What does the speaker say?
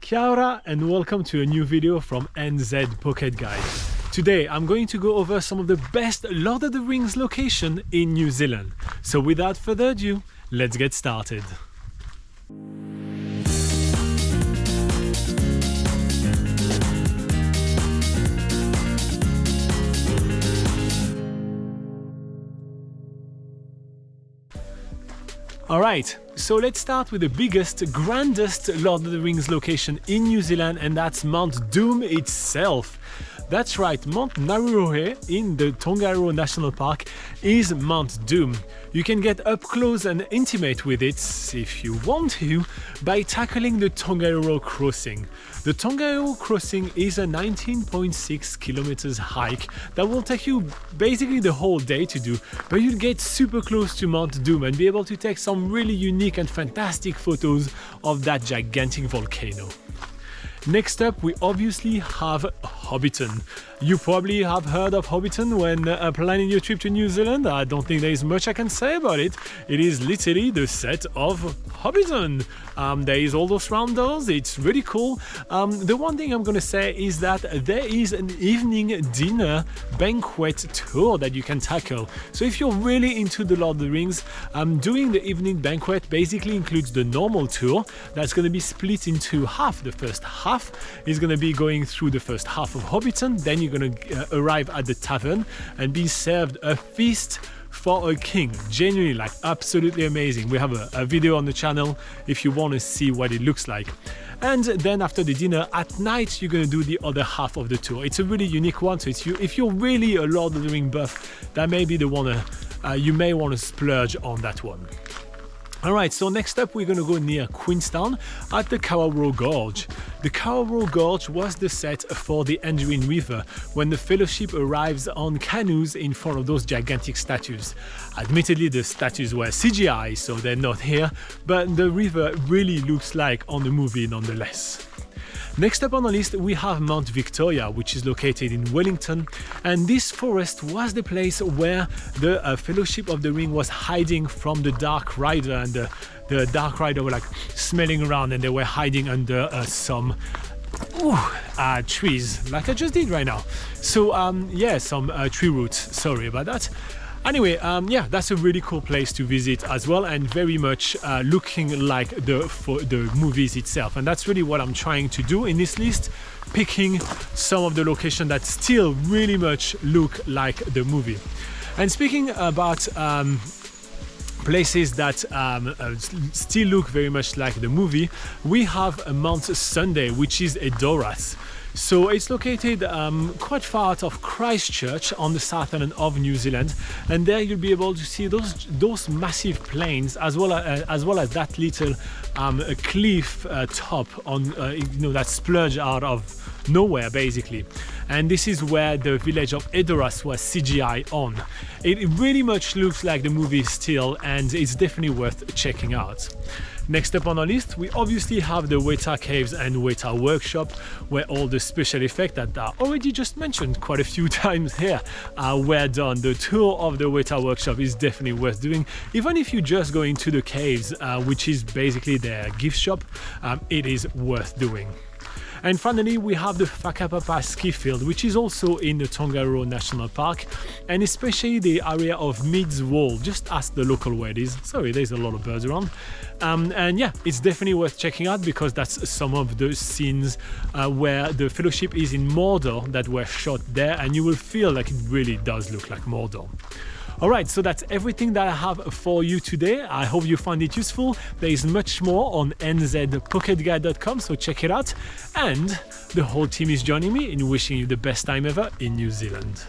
Kia ora and welcome to a new video from NZ Pocket Guide. Today I'm going to go over some of the best Lord of the Rings location in New Zealand. So without further ado, let's get started. Alright, so let's start with the biggest, grandest Lord of the Rings location in New Zealand, and that's Mount Doom itself. That's right, Mount Naruhoe in the Tongariro National Park is Mount Doom. You can get up close and intimate with it, if you want to, by tackling the Tongariro Crossing. The Tongariro Crossing is a 19.6 kilometers hike that will take you basically the whole day to do, but you'll get super close to Mount Doom and be able to take some really unique and fantastic photos of that gigantic volcano. Next up, we obviously have Hobbiton. You probably have heard of Hobbiton when planning your trip to New Zealand. I don't think there is much I can say about it. It is literally the set of Hobbiton. There is all those round doors, it's really cool. The one thing I'm gonna say is that there is an evening dinner banquet tour that you can tackle. So if you're really into the Lord of the Rings, doing the evening banquet basically includes the normal tour that's gonna be split into half. The first half is gonna be going through the first half of Hobbiton, then you're gonna arrive at the tavern and be served a feast for a king. Genuinely, like, absolutely amazing. We have a video on the channel if you want to see what it looks like. And then after the dinner at night, you're going to do the other half of the tour. It's a really unique one, so if you're really a Lord of the Rings buff, that may be the one you may want to splurge on that one. Alright, so next up we're going to go near Queenstown at the Kawarau Gorge. The Kawarau Gorge was the set for the Anduin River when the Fellowship arrives on canoes in front of those gigantic statues. Admittedly, the statues were CGI, so they're not here, but the river really looks like on the movie nonetheless. Next up on the list, we have Mount Victoria, which is located in Wellington, and this forest was the place where the Fellowship of the Ring was hiding from the Dark Rider, and the Dark Rider were like smelling around and they were hiding under some trees, like I just did right now. So yeah, some tree roots, sorry about that. Anyway, yeah, that's a really cool place to visit as well, and very much looking like the movies itself. And that's really what I'm trying to do in this list, picking some of the locations that still really much look like the movie. And speaking about places that still look very much like the movie, we have Mount Sunday, which is Edoras. So it's located quite far out of Christchurch on the south island of New Zealand, and there you'll be able to see those massive plains as well as that little cliff top on that splurge out of nowhere basically. And this is where the village of Edoras was CGI on. It really much looks like the movie still, and it's definitely worth checking out. Next up on our list, we obviously have the Weta Caves and Weta Workshop, where all the special effects that are already just mentioned quite a few times here were done. The tour of the Weta Workshop is definitely worth doing. Even if you just go into the caves, which is basically their gift shop, it is worth doing. And finally, we have the Whakapapa ski field, which is also in the Tongariro National Park, and especially the area of Meads Wall. Just ask the local where it is. Sorry, there's a lot of birds around. And yeah, it's definitely worth checking out because that's some of the scenes where the Fellowship is in Mordor that were shot there, and you will feel like it really does look like Mordor. Alright, so that's everything that I have for you today. I hope you found it useful. There is much more on nzpocketguide.com, so check it out. And the whole team is joining me in wishing you the best time ever in New Zealand.